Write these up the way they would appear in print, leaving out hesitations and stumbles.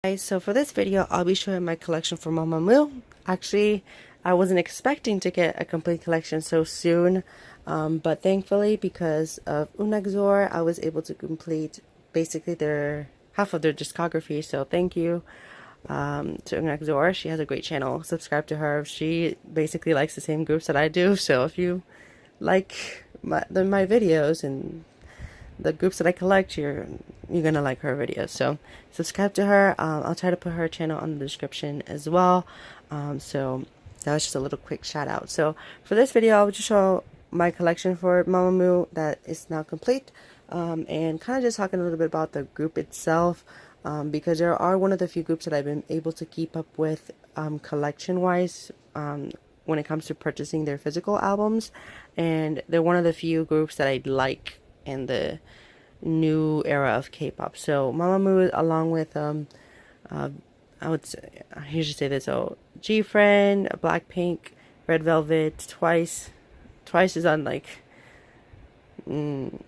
Guys, so for this video, I'll be showing my collection for Mamamoo. Actually, I wasn't expecting to get a complete collection so soon, but thankfully, because of Unagzor, I was able to complete basically their half of their discography. So thank you to Unagzor. She has a great channel. Subscribe to her. She basically likes the same groups that I do. So if you like my videos and the groups that I collect, you're gonna like her videos. So subscribe to her. I'll try to put her channel on the description as well. So that was just a little quick shout out. So for this video, I'll just show my collection for Mamamoo that is now complete, and kind of just talking a little bit about the group itself, because there are one of the few groups that I've been able to keep up with collection wise, when it comes to purchasing their physical albums, and they're one of the few groups that I like in the new era of K-pop. So Mamamoo, along with I would say, I usually say this, so G-Friend, Blackpink, Red Velvet, Twice is on like uneven.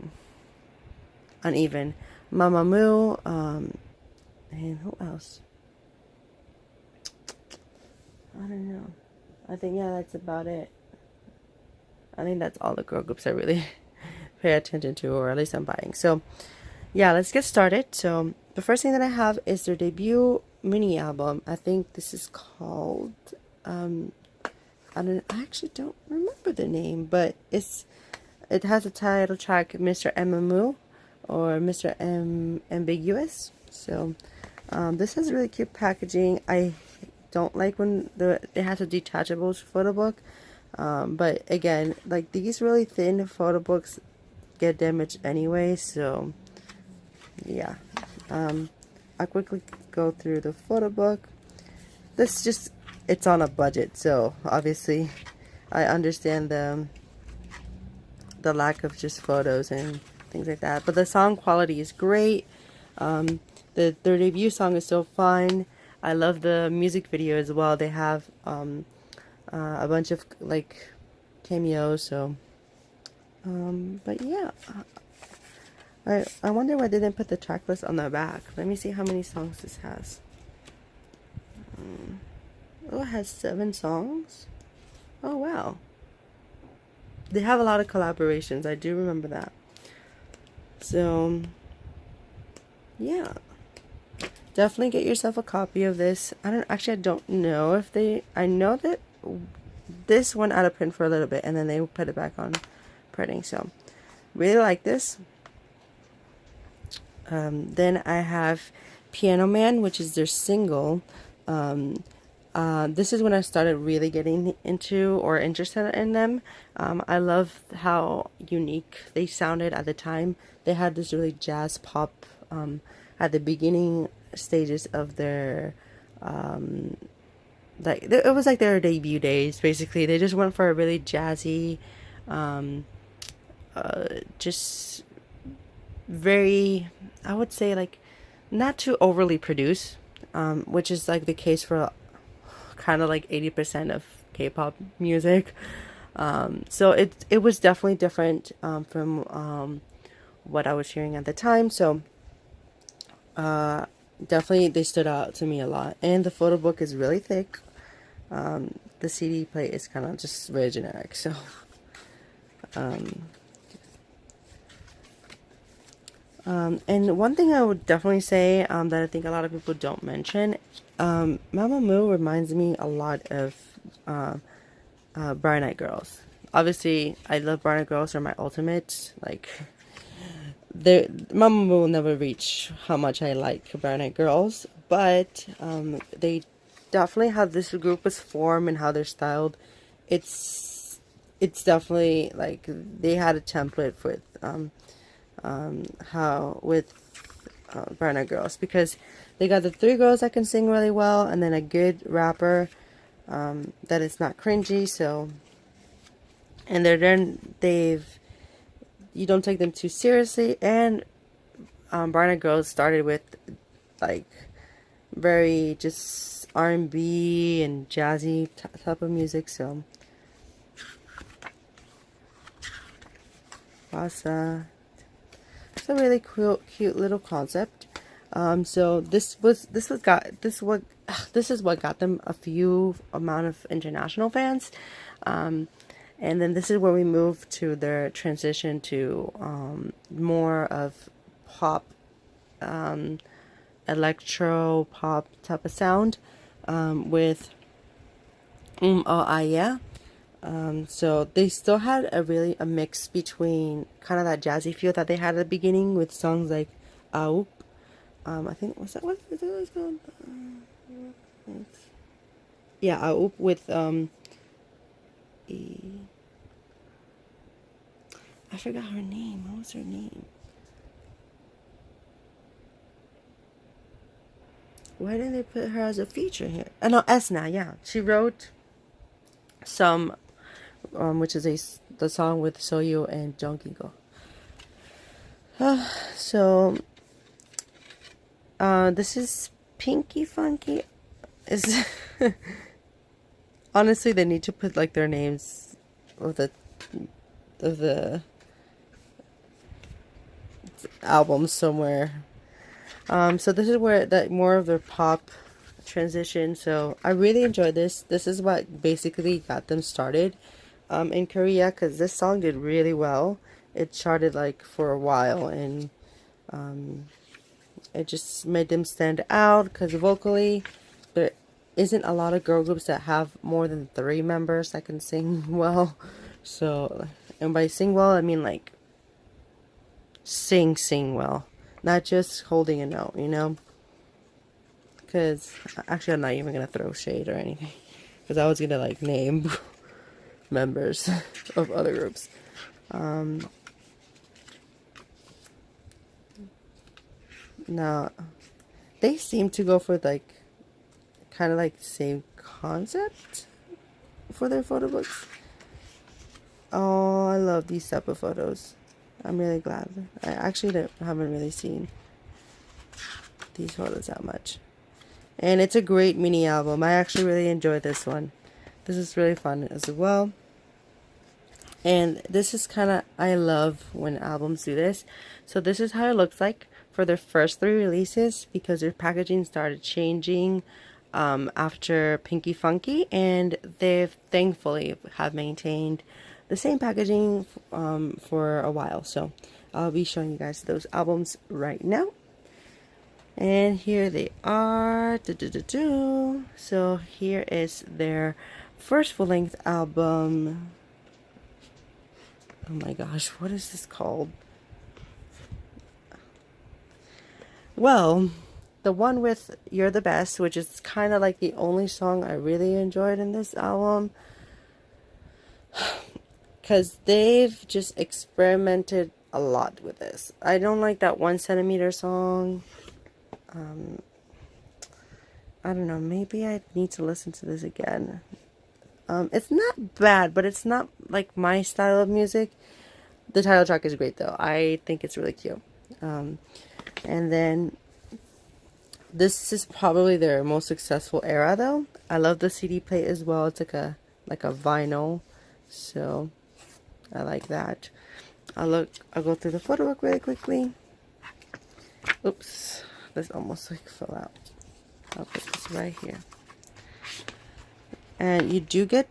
Mamamoo, and who else? I don't know. I think, yeah, that's about it. I think that's all the girl groups I really pay attention to, or at least I'm buying. So yeah, let's get started. So the first thing that I have is their debut mini album. I think this is called I actually don't remember the name, but it has a title track, Mr. Mamamoo, or Mr. Ambiguous. So this has really cute packaging. I don't like when it has a detachable photo book, but again, like these really thin photo books get damaged anyway, so yeah. I'll quickly go through the photo book. It's on a budget, so obviously I understand the lack of just photos and things like that, but the song quality is great. Their debut song is so fun. I love the music video as well. They have a bunch of like cameos, so but yeah, I wonder why they didn't put the track list on the back. Let me see how many songs this has. Oh, it has 7 songs. Oh wow, they have a lot of collaborations. I do remember that. So yeah, definitely get yourself a copy of this. I don't know if I know that this went out of print for a little bit and then they put it back on printing. So really like this. Then I have Piano Man, which is their single. This is when I started really getting into or interested in them. I love how unique they sounded at the time. They had this really jazz pop at the beginning stages of their like it was like their debut days. Basically, they just went for a really jazzy, just very, I would say, like not too overly produced, which is like the case for kind of like 80% of K-pop music. So it was definitely different from what I was hearing at the time. So definitely they stood out to me a lot, and the photo book is really thick. The CD plate is kind of just very generic. So and one thing I would definitely say that I think a lot of people don't mention, Mamamoo reminds me a lot of Brown Eyed Girls. Obviously, I love Brown Eyed Girls. They're my ultimate. Like, Mamamoo will never reach how much I like Brown Eyed Girls, but they definitely how this group was formed and how they're styled. It's definitely like they had a template with Brown Eyed Girls, because they got the 3 girls that can sing really well, and then a good rapper that is not cringy. So, and you don't take them too seriously. And Brown Eyed Girls started with like very just R&B and jazzy type of music. So Wasa, it's a really cute little concept. So this is what got them a few amount of international fans. And then this is where we move to their transition to more of pop, electro pop type of sound, with Oh Ah Yeah. So they still had a mix between kind of that jazzy feel that they had at the beginning with songs like Aup. I think was that what is it was called? Yeah, Aup with I forgot her name. What was her name? Why didn't they put her as a feature here? No, Esna. Yeah, she wrote some, which is the song with Soyu and Jongkingo. So, this is Pinky Funky. Is honestly, they need to put like their names of the albums somewhere. So this is where that more of their pop transition. So I really enjoyed this. This is what basically got them started in Korea, because this song did really well. It charted like for a while, and it just made them stand out because vocally there isn't a lot of girl groups that have more than 3 members that can sing well. So, and by sing well, I mean like sing well, not just holding a note, you know. Because actually, I'm not even gonna throw shade or anything, because I was gonna like name members of other groups. Now they seem to go for like kind of like the same concept for their photo books. Oh, I love these type of photos. I'm really glad. I actually haven't really seen these photos that much. And it's a great mini album. I actually really enjoyed this one. This is really fun as well. And this is kind of, I love when albums do this. So this is how it looks like for their first 3 releases, because their packaging started changing after Pinky Funky, and they've thankfully have maintained the same packaging for a while. So I'll be showing you guys those albums right now. And here they are. So here is their first full-length album. Oh my gosh, what is this called? Well, the one with You're the Best, which is kind of like the only song I really enjoyed in this album, because they've just experimented a lot with this. I don't like that 1cm song. I don't know, maybe I need to listen to this again. It's not bad, but it's not like my style of music. The title track is great though. I think it's really cute. And then this is probably their most successful era though. I love the CD plate as well. It's like a vinyl. So I like that. I'll go through the photo book really quickly. Oops. This almost like fell out. I'll put this right here. And you do get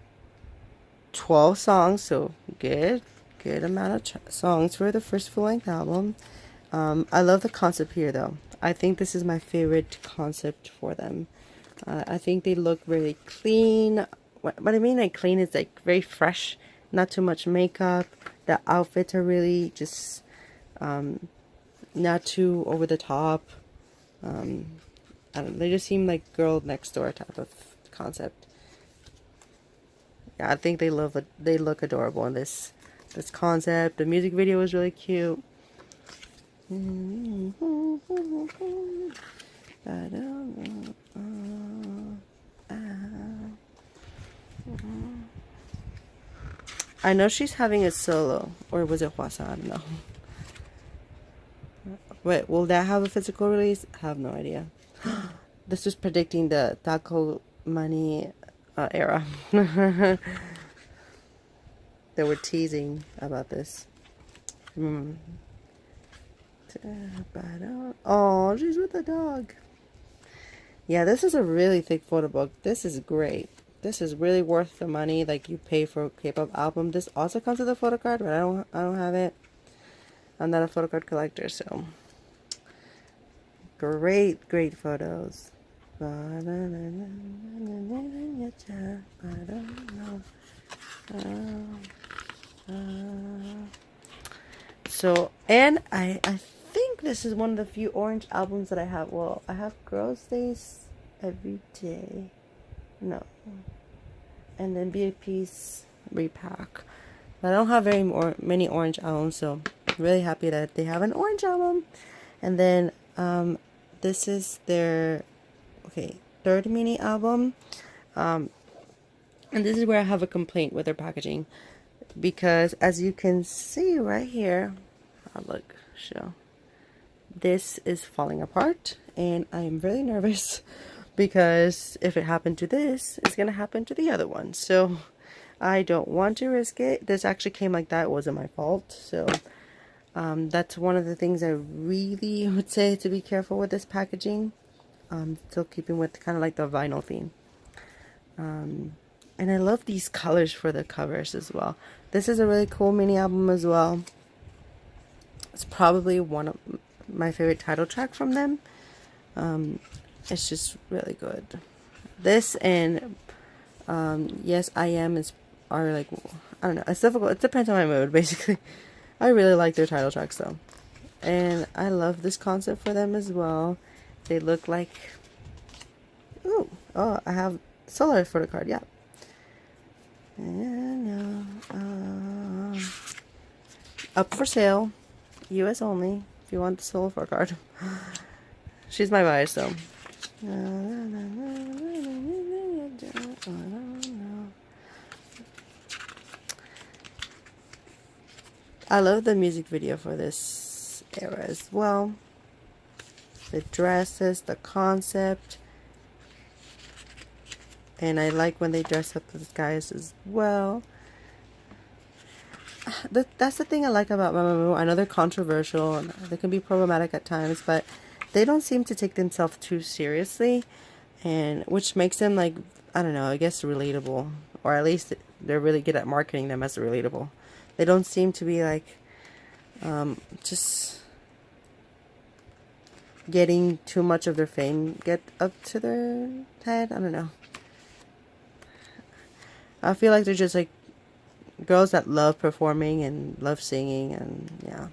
12 songs, so good amount of songs for the first full-length album. I love the concept here though. I think this is my favorite concept for them. I think they look really clean. What I mean like clean is like very fresh, not too much makeup. The outfits are really just not too over the top. I don't know, they just seem like girl next door type of concept. Yeah, I think they look adorable in this concept. The music video is really cute. I know she's having a solo, or was it Hwasa? I don't know. Wait, will that have a physical release? I have no idea. This was predicting the Taco Money era. They were teasing about this. Oh, she's with the dog. Yeah, this is a really thick photo book. This is great. This is really worth the money like you pay for a K-pop album. This also comes with a photo card, but I don't have it. I'm not a photo card collector, so great photos. So, and I think this is one of the few orange albums that I have. Well, I have Girls' Days Every Day. No. And then BAP's Repack. But I don't have many orange albums, so I'm really happy that they have an orange album. And then this is their third mini album. And this is where I have a complaint with their packaging. Because as you can see right here, look, show. This is falling apart, and I am really nervous because if it happened to this, it's gonna happen to the other one. So I don't want to risk it. This actually came like that. It wasn't my fault. So that's one of the things I really would say to be careful with this packaging. Still keeping with kind of like the vinyl theme. And I love these colors for the covers as well. This is a really cool mini album as well. It's probably one of my favorite title track from them. It's just really good. This and Yes I Am are like, I don't know, it's difficult. It depends on my mood basically. I really like their title tracks though. And I love this concept for them as well. They look like, oh, I have Solar photo card, yeah. Up for sale, US only, if you want the Solar photo card. She's my buyer, so. I love the music video for this era as well. The dresses, the concept. And I like when they dress up as guys as well. That's the thing I like about Mamamoo. I know they're controversial and they can be problematic at times, but they don't seem to take themselves too seriously, and which makes them, like, I don't know, I guess relatable, or at least they're really good at marketing them as relatable. They don't seem to be like just getting too much of their fame get up to their head. I don't know. I feel like they're just like girls that love performing and love singing, and yeah.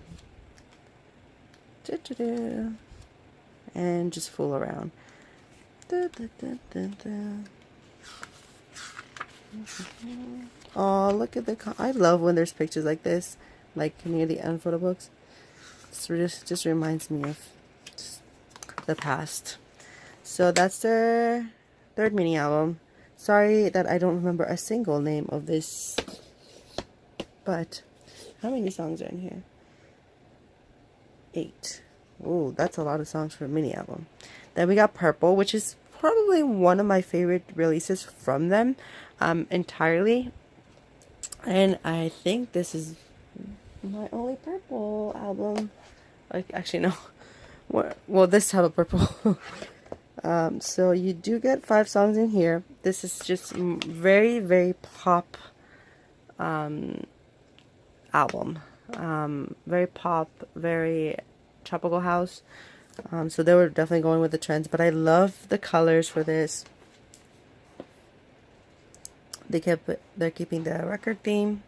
And just fool around. Oh, look at I love when there's pictures like this, like near the end photo books. It just reminds me of the past. So that's their third mini album. Sorry that I don't remember a single name of this, but how many songs are in here? 8. Ooh, that's a lot of songs for a mini album. Then we got Purple, which is probably one of my favorite releases from them, entirely. And I think this is my only Purple album. Like, actually, no. Well, this type of Purple. So you do get 5 songs in here. This is just very, very pop album. Very pop, very tropical house. So they were definitely going with the trends. But I love the colors for this. They're keeping the record theme,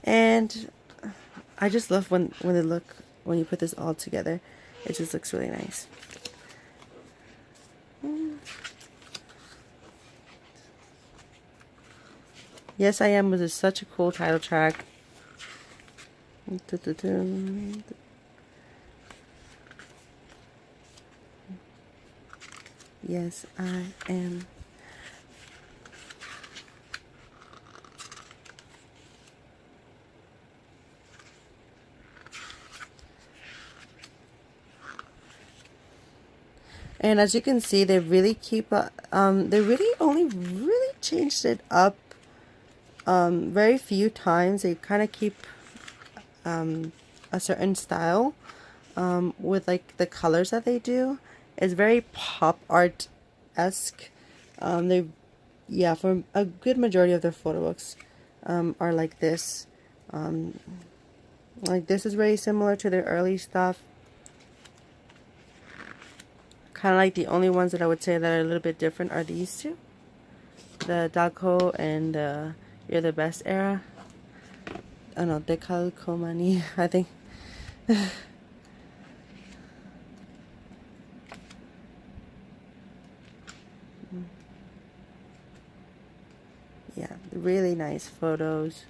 and I just love when you put this all together. It just looks really nice. Yes I Am was such a cool title track. Yes I Am. And as you can see, they really keep they really only really changed it up very few times. They kind of keep a certain style with like the colors that they do. It's very pop art-esque. They, yeah, for a good majority of their photo books are like this. Like this is very similar to their early stuff. Kind of like the only ones that I would say that are a little bit different are these two. The Dako and the You're the Best era. Oh no, Dekal Komani, I think. Yeah, really nice photos.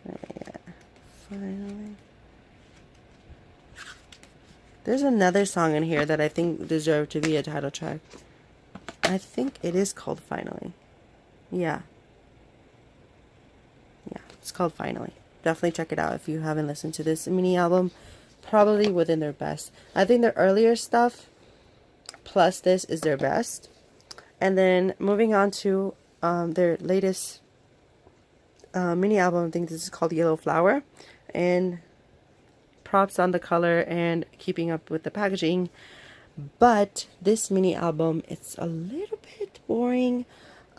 Yeah, finally. There's another song in here that I think deserved to be a title track. I think it is called Finally. Yeah. Yeah, it's called Finally. Definitely check it out if you haven't listened to this mini album. Probably within their best. I think their earlier stuff plus this is their best. And then moving on to their latest mini album, I think this is called Yellow Flower. And props on the color and keeping up with the packaging. But this mini album, it's a little bit boring.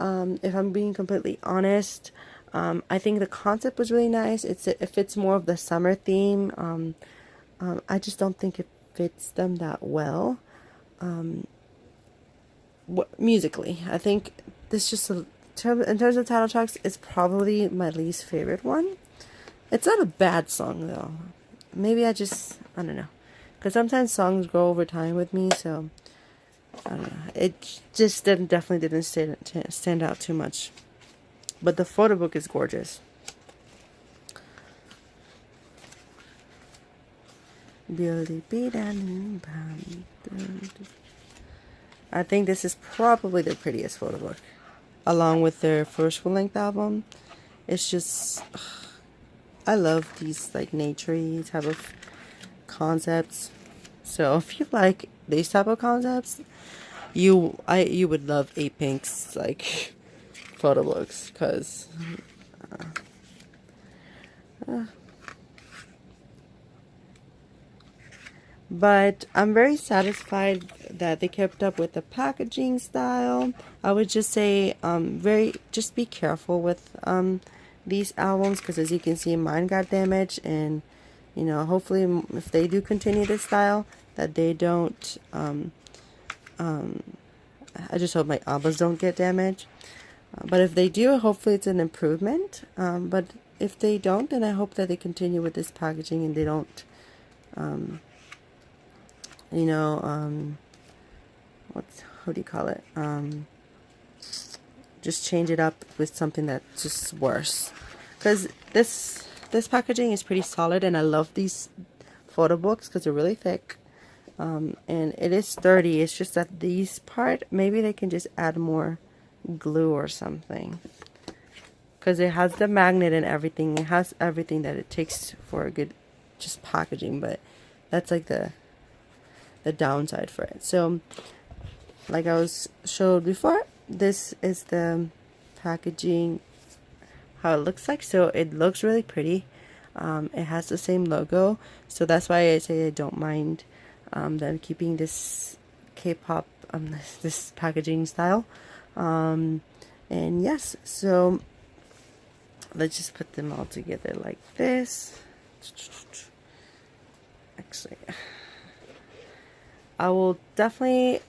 If I'm being completely honest, I think the concept was really nice. It fits more of the summer theme. I just don't think it fits them that well. Musically, I think this just in terms of title tracks, it's probably my least favorite one. It's not a bad song though. Maybe I don't know, because sometimes songs grow over time with me, so I don't know. It just definitely didn't stand out too much. But the photo book is gorgeous. I think this is probably their prettiest photo book, along with their first full-length album. It's just, I love these like naturey type of concepts. So if you like these type of concepts, you would love Pink's like photo books, because but I'm very satisfied that they kept up with the packaging style. I would just say just be careful with these albums, because as you can see, mine got damaged, and you know, hopefully if they do continue this style, that they don't I just hope my albums don't get damaged. But if they do, hopefully it's an improvement. But if they don't, then I hope that they continue with this packaging and they don't you know, how do you call it? Just change it up with something that's just worse. Because this packaging is pretty solid, and I love these photo books because they're really thick. And it is sturdy. It's just that these part, maybe they can just add more glue or something. Because it has the magnet and everything. It has everything that it takes for a good just packaging. But that's like the downside for it. So like I was showed before, this is the packaging, how it looks like. So it looks really pretty. It has the same logo, so that's why I say I don't mind them keeping this K-pop this packaging style. And yes, so let's just put them all together like this. Actually, I will definitely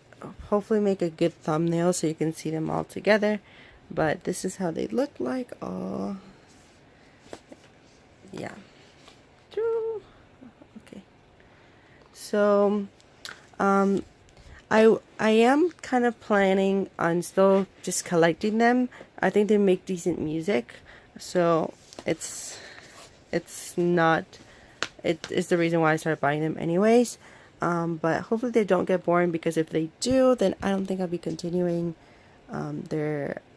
hopefully make a good thumbnail so you can see them all together. But this is how they look like. Oh, yeah. Okay. So, I am kind of planning on still just collecting them. I think they make decent music, so it's not. It is the reason why I started buying them anyways. But hopefully they don't get boring, because if they do, then I don't think I'll be continuing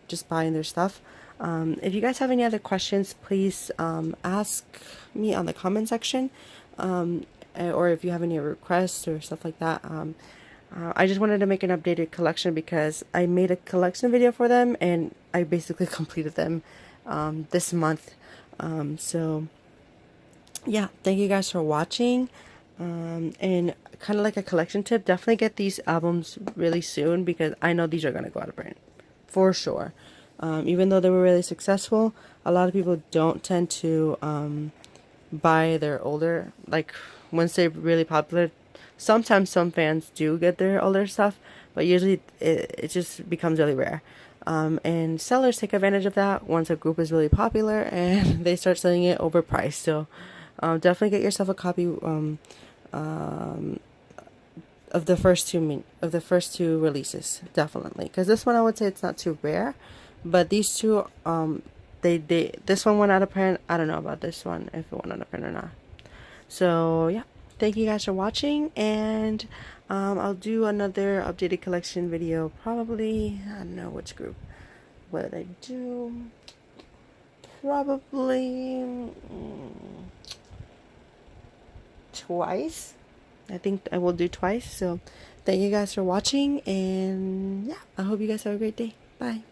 just buying their stuff. If you guys have any other questions, please ask me on the comment section, or if you have any requests or stuff like that. I just wanted to make an updated collection because I made a collection video for them and I basically completed them this month. So yeah, thank you guys for watching. And kind of like a collection tip, definitely get these albums really soon because I know these are going to go out of print for sure. Even though they were really successful, a lot of people don't tend to buy their older, like once they're really popular. Sometimes some fans do get their older stuff, but usually it just becomes really rare. And sellers take advantage of that once a group is really popular and they start selling it overpriced. So definitely get yourself a copy of the first two releases, definitely, because this one I would say it's not too rare, but these two they this one went out of print. I don't know about this one if it went out of print or not. So yeah, thank you guys for watching, and I'll do another updated collection video probably. I don't know which group. What did I do? Probably twice. I think I will do twice. So thank you guys for watching, and yeah, I hope you guys have a great day. Bye.